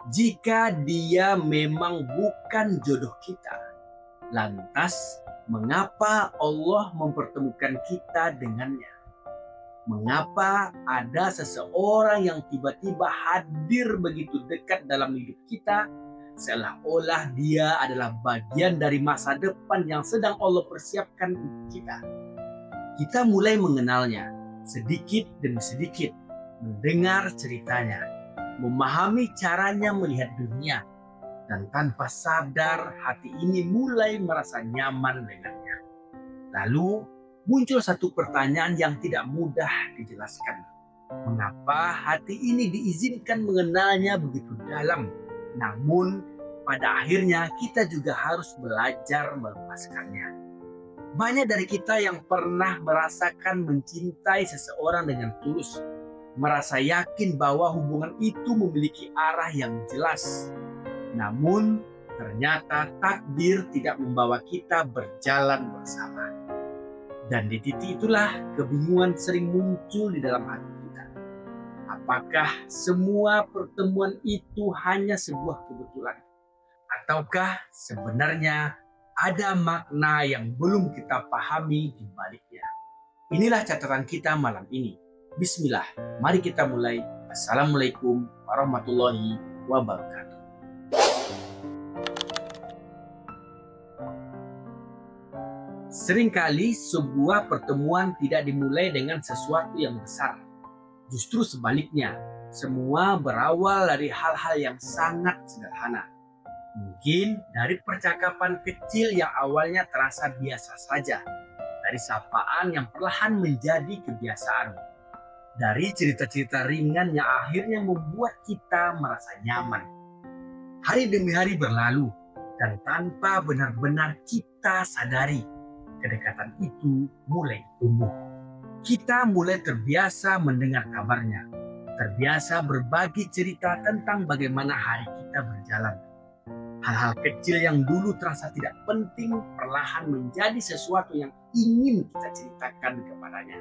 Jika dia memang bukan jodoh kita, lantas mengapa Allah mempertemukan kita dengannya? Mengapa ada seseorang yang tiba-tiba hadir begitu dekat dalam hidup kita, seolah-olah dia adalah bagian dari masa depan yang sedang Allah persiapkan untuk kita? Kita mulai mengenalnya sedikit demi sedikit, mendengar ceritanya, memahami caranya melihat dunia, dan tanpa sadar hati ini mulai merasa nyaman dengannya. Lalu muncul satu pertanyaan yang tidak mudah dijelaskan. Mengapa hati ini diizinkan mengenalnya begitu dalam? Namun pada akhirnya kita juga harus belajar melepaskannya. Banyak dari kita yang pernah merasakan mencintai seseorang dengan tulus, merasa yakin bahwa hubungan itu memiliki arah yang jelas. Namun ternyata takdir tidak membawa kita berjalan bersama. Dan di titik itulah kebingungan sering muncul di dalam hati kita. Apakah semua pertemuan itu hanya sebuah kebetulan? Ataukah sebenarnya ada makna yang belum kita pahami di baliknya? Inilah catatan kita malam ini. Bismillah, mari kita mulai. Assalamualaikum warahmatullahi wabarakatuh. Seringkali sebuah pertemuan tidak dimulai dengan sesuatu yang besar. Justru sebaliknya, semua berawal dari hal-hal yang sangat sederhana. Mungkin dari percakapan kecil yang awalnya terasa biasa saja, dari sapaan yang perlahan menjadi kebiasaan, dari cerita-cerita ringan yang akhirnya membuat kita merasa nyaman. Hari demi hari berlalu, dan tanpa benar-benar kita sadari, kedekatan itu mulai tumbuh. Kita mulai terbiasa mendengar kabarnya, terbiasa berbagi cerita tentang bagaimana hari kita berjalan. Hal-hal kecil yang dulu terasa tidak penting perlahan menjadi sesuatu yang ingin kita ceritakan kepadanya.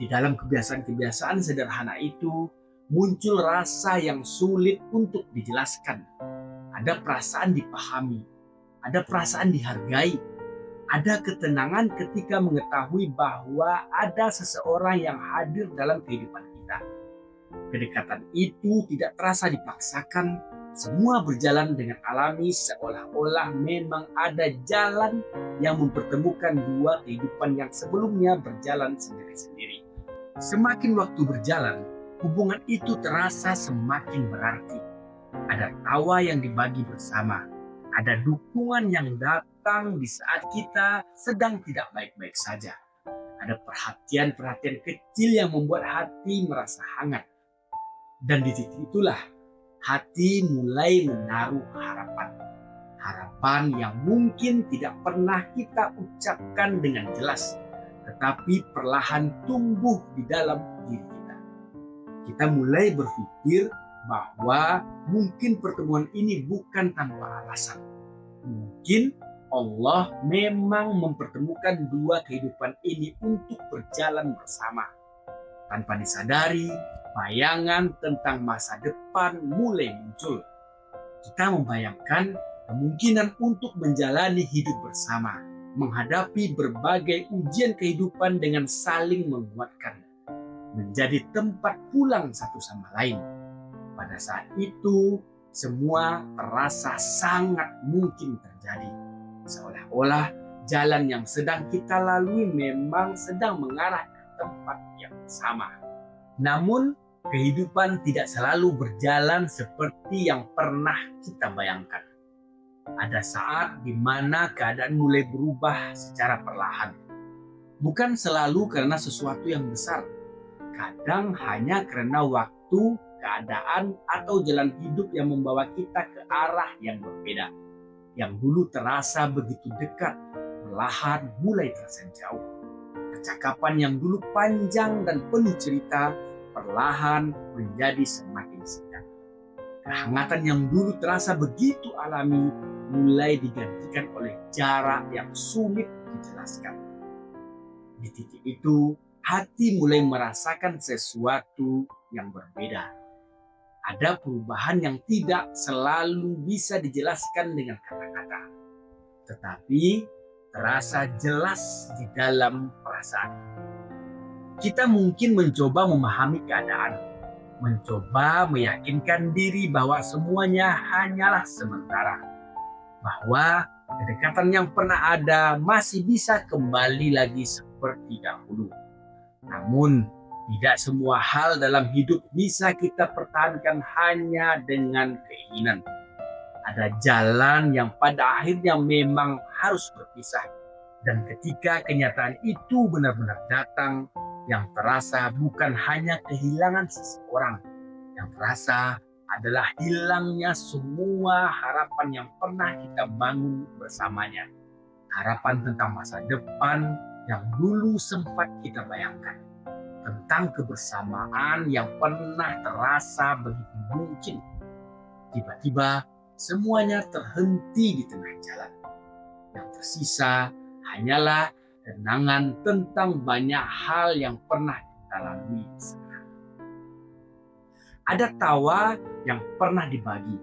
Di dalam kebiasaan-kebiasaan sederhana itu, muncul rasa yang sulit untuk dijelaskan. Ada perasaan dipahami, ada perasaan dihargai, ada ketenangan ketika mengetahui bahwa ada seseorang yang hadir dalam kehidupan kita. Kedekatan itu tidak terasa dipaksakan, semua berjalan dengan alami seolah-olah memang ada jalan yang mempertemukan dua kehidupan yang sebelumnya berjalan sendiri-sendiri. Semakin waktu berjalan, hubungan itu terasa semakin berarti. Ada tawa yang dibagi bersama, ada dukungan yang datang di saat kita sedang tidak baik-baik saja. Ada perhatian-perhatian kecil yang membuat hati merasa hangat. Dan di titik itulah hati mulai menaruh harapan. Harapan yang mungkin tidak pernah kita ucapkan dengan jelas, tetapi perlahan tumbuh di dalam diri kita. Kita mulai berpikir bahwa mungkin pertemuan ini bukan tanpa alasan. Mungkin Allah memang mempertemukan dua kehidupan ini untuk berjalan bersama. Tanpa disadari, bayangan tentang masa depan mulai muncul. Kita membayangkan kemungkinan untuk menjalani hidup bersama, menghadapi berbagai ujian kehidupan dengan saling menguatkan, menjadi tempat pulang satu sama lain. Pada saat itu, semua terasa sangat mungkin terjadi. Seolah-olah jalan yang sedang kita lalui memang sedang mengarah ke tempat yang sama. Namun, kehidupan tidak selalu berjalan seperti yang pernah kita bayangkan. Ada saat di mana keadaan mulai berubah secara perlahan. Bukan selalu karena sesuatu yang besar. Kadang hanya karena waktu, keadaan, atau jalan hidup yang membawa kita ke arah yang berbeda. Yang dulu terasa begitu dekat, perlahan mulai terasa jauh. Percakapan yang dulu panjang dan penuh cerita, perlahan menjadi semakin singkat. Kehangatan yang dulu terasa begitu alami, mulai digantikan oleh jarak yang sulit dijelaskan. Di titik itu, hati mulai merasakan sesuatu yang berbeda. Ada perubahan yang tidak selalu bisa dijelaskan dengan kata-kata, tetapi terasa jelas di dalam perasaan. Kita mungkin mencoba memahami keadaan, mencoba meyakinkan diri bahwa semuanya hanyalah sementara, bahwa kedekatan yang pernah ada masih bisa kembali lagi seperti dahulu. Namun, tidak semua hal dalam hidup bisa kita pertahankan hanya dengan keinginan. Ada jalan yang pada akhirnya memang harus berpisah. Dan ketika kenyataan itu benar-benar datang, yang terasa bukan hanya kehilangan seseorang, yang terasa adalah hilangnya semua harapan yang pernah kita bangun bersamanya. Harapan tentang masa depan yang dulu sempat kita bayangkan. Tentang kebersamaan yang pernah terasa begitu mungkin. Tiba-tiba semuanya terhenti di tengah jalan. Yang tersisa hanyalah kenangan tentang banyak hal yang pernah kita lalui. Ada tawa yang pernah dibagi,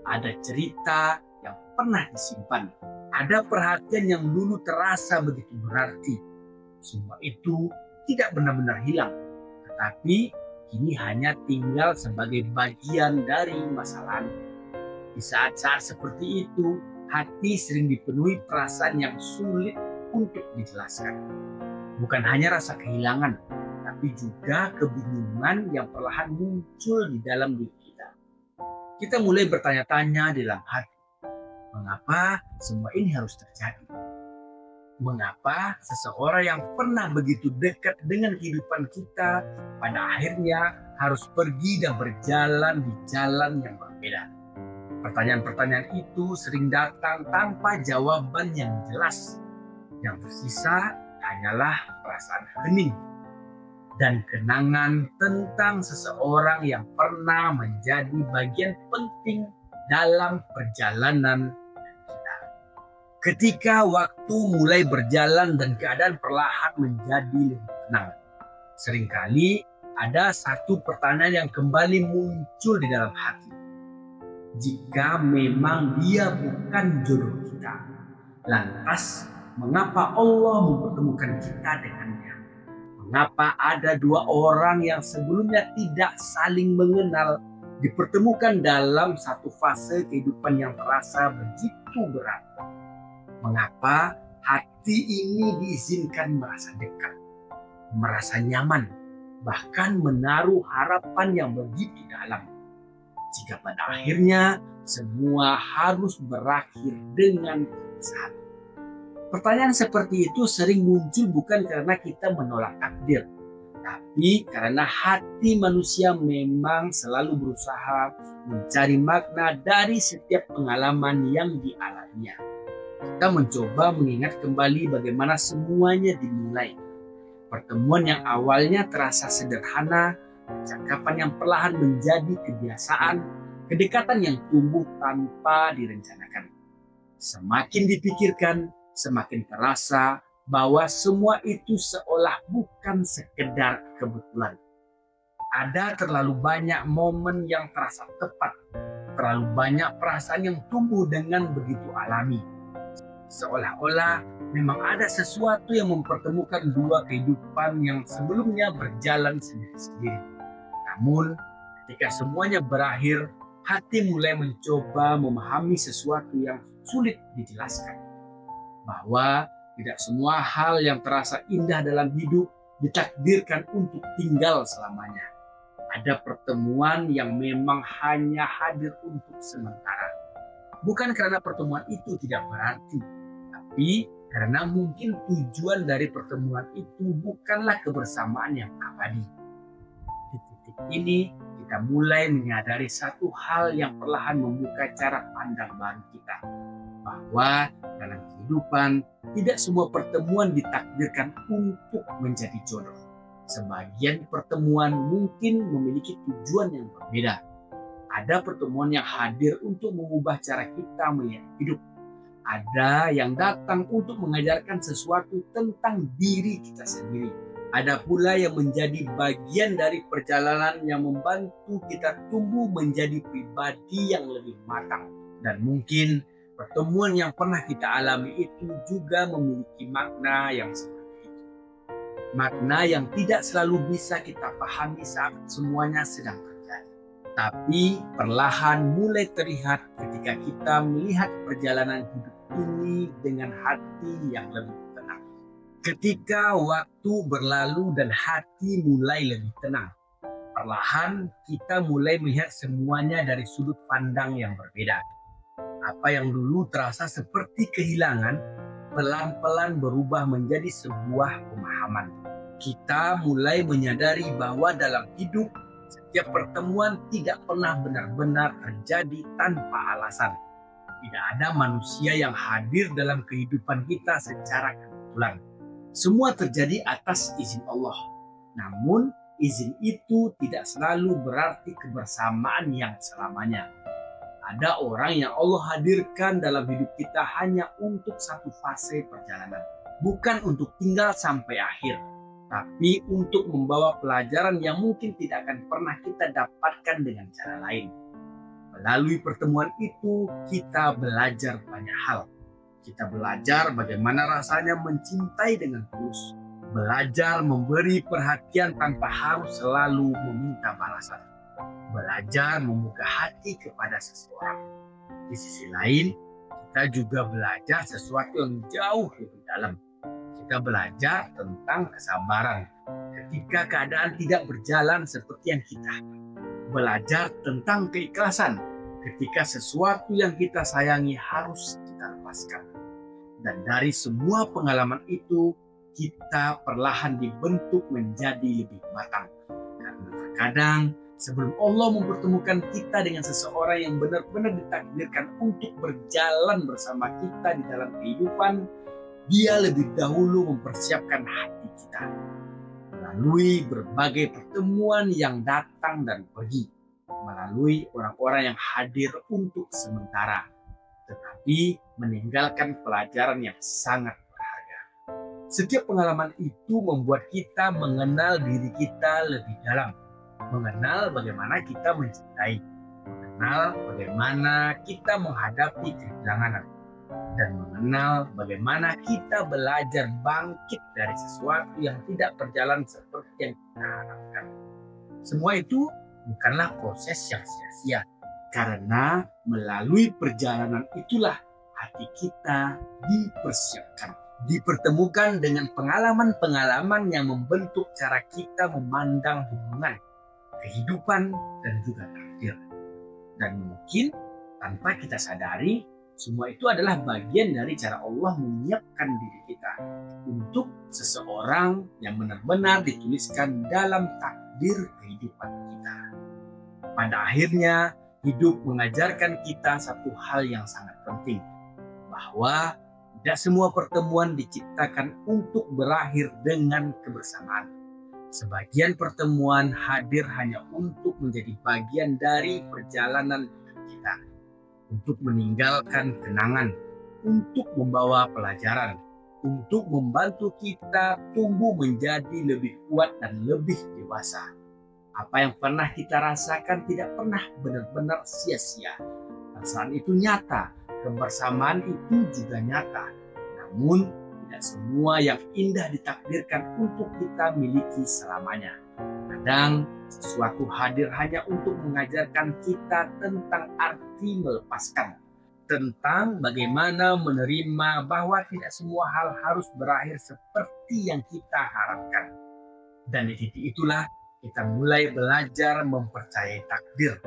ada cerita yang pernah disimpan, ada perhatian yang dulu terasa begitu berarti. Semua itu tidak benar-benar hilang, tetapi kini hanya tinggal sebagai bagian dari masa lalu. Di saat-saat seperti itu, hati sering dipenuhi perasaan yang sulit untuk dijelaskan. Bukan hanya rasa kehilangan, tapi juga kebingungan yang perlahan muncul di dalam diri kita. Kita mulai bertanya-tanya di dalam hati, mengapa semua ini harus terjadi? Mengapa seseorang yang pernah begitu dekat dengan kehidupan kita pada akhirnya harus pergi dan berjalan di jalan yang berbeda? Pertanyaan-pertanyaan itu sering datang tanpa jawaban yang jelas. Yang tersisa hanyalah perasaan hening dan kenangan tentang seseorang yang pernah menjadi bagian penting dalam perjalanan kita. Ketika waktu mulai berjalan dan keadaan perlahan menjadi lebih tenang, seringkali ada satu pertanyaan yang kembali muncul di dalam hati. Jika memang dia bukan jodoh kita, lantas mengapa Allah mempertemukan kita dengannya? Mengapa ada dua orang yang sebelumnya tidak saling mengenal dipertemukan dalam satu fase kehidupan yang terasa begitu berat? Mengapa hati ini diizinkan merasa dekat, merasa nyaman, bahkan menaruh harapan yang begitu dalam? Jika pada akhirnya semua harus berakhir dengan kepisahan. Pertanyaan seperti itu sering muncul bukan karena kita menolak takdir, tapi karena hati manusia memang selalu berusaha mencari makna dari setiap pengalaman yang dialaminya. Kita mencoba mengingat kembali bagaimana semuanya dimulai. Pertemuan yang awalnya terasa sederhana, percakapan yang perlahan menjadi kebiasaan, kedekatan yang tumbuh tanpa direncanakan. Semakin dipikirkan, semakin terasa bahwa semua itu seolah bukan sekedar kebetulan. Ada terlalu banyak momen yang terasa tepat, terlalu banyak perasaan yang tumbuh dengan begitu alami. Seolah-olah memang ada sesuatu yang mempertemukan dua kehidupan yang sebelumnya berjalan sendiri-sendiri. Namun, ketika semuanya berakhir, hati mulai mencoba memahami sesuatu yang sulit dijelaskan. Bahwa tidak semua hal yang terasa indah dalam hidup ditakdirkan untuk tinggal selamanya. Ada pertemuan yang memang hanya hadir untuk sementara. Bukan karena pertemuan itu tidak berarti, tapi karena mungkin tujuan dari pertemuan itu bukanlah kebersamaan yang abadi. Di titik ini, kita mulai menyadari satu hal yang perlahan membuka cara pandang baru kita. Bahwa dalam kehidupan, tidak semua pertemuan ditakdirkan untuk menjadi jodoh. Sebagian pertemuan mungkin memiliki tujuan yang berbeda. Ada pertemuan yang hadir untuk mengubah cara kita melihat hidup. Ada yang datang untuk mengajarkan sesuatu tentang diri kita sendiri. Ada pula yang menjadi bagian dari perjalanan yang membantu kita tumbuh menjadi pribadi yang lebih matang. Dan mungkin pertemuan yang pernah kita alami itu juga memiliki makna yang seperti itu. Makna yang tidak selalu bisa kita pahami saat semuanya sedang terjadi. Tapi perlahan mulai terlihat ketika kita melihat perjalanan hidup ini dengan hati yang lebih tenang. Ketika waktu berlalu dan hati mulai lebih tenang, perlahan kita mulai melihat semuanya dari sudut pandang yang berbeda. Apa yang dulu terasa seperti kehilangan, pelan-pelan berubah menjadi sebuah pemahaman. Kita mulai menyadari bahwa dalam hidup, setiap pertemuan tidak pernah benar-benar terjadi tanpa alasan. Tidak ada manusia yang hadir dalam kehidupan kita secara kebetulan. Semua terjadi atas izin Allah. Namun, izin itu tidak selalu berarti kebersamaan yang selamanya. Ada orang yang Allah hadirkan dalam hidup kita hanya untuk satu fase perjalanan. Bukan untuk tinggal sampai akhir, tapi untuk membawa pelajaran yang mungkin tidak akan pernah kita dapatkan dengan cara lain. Melalui pertemuan itu, kita belajar banyak hal. Kita belajar bagaimana rasanya mencintai dengan tulus. Belajar memberi perhatian tanpa harus selalu meminta balasan. Belajar membuka hati kepada seseorang. Di sisi lain, kita juga belajar sesuatu yang jauh lebih dalam. Kita belajar tentang kesabaran ketika keadaan tidak berjalan seperti yang kita. Belajar tentang keikhlasan ketika sesuatu yang kita sayangi harus kita lepaskan. Dan dari semua pengalaman itu, kita perlahan dibentuk menjadi lebih matang. Karena terkadang sebelum Allah mempertemukan kita dengan seseorang yang benar-benar ditakdirkan untuk berjalan bersama kita di dalam kehidupan, Dia lebih dahulu mempersiapkan hati kita melalui berbagai pertemuan yang datang dan pergi, melalui orang-orang yang hadir untuk sementara, tetapi meninggalkan pelajaran yang sangat berharga. Setiap pengalaman itu membuat kita mengenal diri kita lebih dalam, mengenal bagaimana kita mencintai, mengenal bagaimana kita menghadapi kehilangan, dan mengenal bagaimana kita belajar bangkit dari sesuatu yang tidak berjalan seperti yang kita harapkan. Semua itu bukanlah proses yang sia-sia, karena melalui perjalanan itulah hati kita dipersiapkan, dipertemukan dengan pengalaman-pengalaman yang membentuk cara kita memandang hubungan, kehidupan, dan juga takdir. Dan mungkin tanpa kita sadari, semua itu adalah bagian dari cara Allah menyiapkan diri kita untuk seseorang yang benar-benar dituliskan dalam takdir kehidupan kita. Pada akhirnya, hidup mengajarkan kita satu hal yang sangat penting, bahwa tidak semua pertemuan diciptakan untuk berakhir dengan kebersamaan. Sebagian pertemuan hadir hanya untuk menjadi bagian dari perjalanan kita, untuk meninggalkan kenangan, untuk membawa pelajaran, untuk membantu kita tumbuh menjadi lebih kuat dan lebih dewasa. Apa yang pernah kita rasakan tidak pernah benar-benar sia-sia. Perasaan itu nyata, kebersamaan itu juga nyata. Namun, tidak semua yang indah ditakdirkan untuk kita miliki selamanya. Kadang, sesuatu hadir hanya untuk mengajarkan kita tentang arti melepaskan, tentang bagaimana menerima bahwa tidak semua hal harus berakhir seperti yang kita harapkan. Dan di titik itulah kita mulai belajar mempercayai takdir,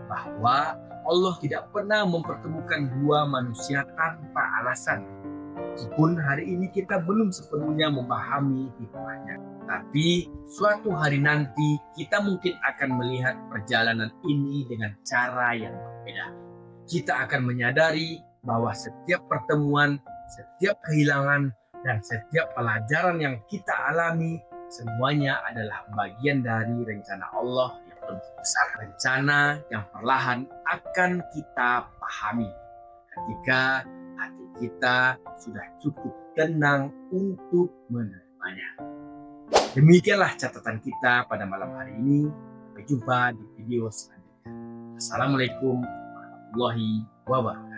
bahwa Allah tidak pernah mempertemukan dua manusia tanpa alasan. Meskipun hari ini kita belum sepenuhnya memahami hikmahnya, tapi suatu hari nanti kita mungkin akan melihat perjalanan ini dengan cara yang berbeda. Kita akan menyadari bahwa setiap pertemuan, setiap kehilangan, dan setiap pelajaran yang kita alami, semuanya adalah bagian dari rencana Allah yang lebih besar. Rencana yang perlahan akan kita pahami ketika hati kita sudah cukup tenang untuk menerimanya. Demikianlah catatan kita pada malam hari ini. Sampai jumpa di video selanjutnya. Assalamualaikum warahmatullahi wabarakatuh.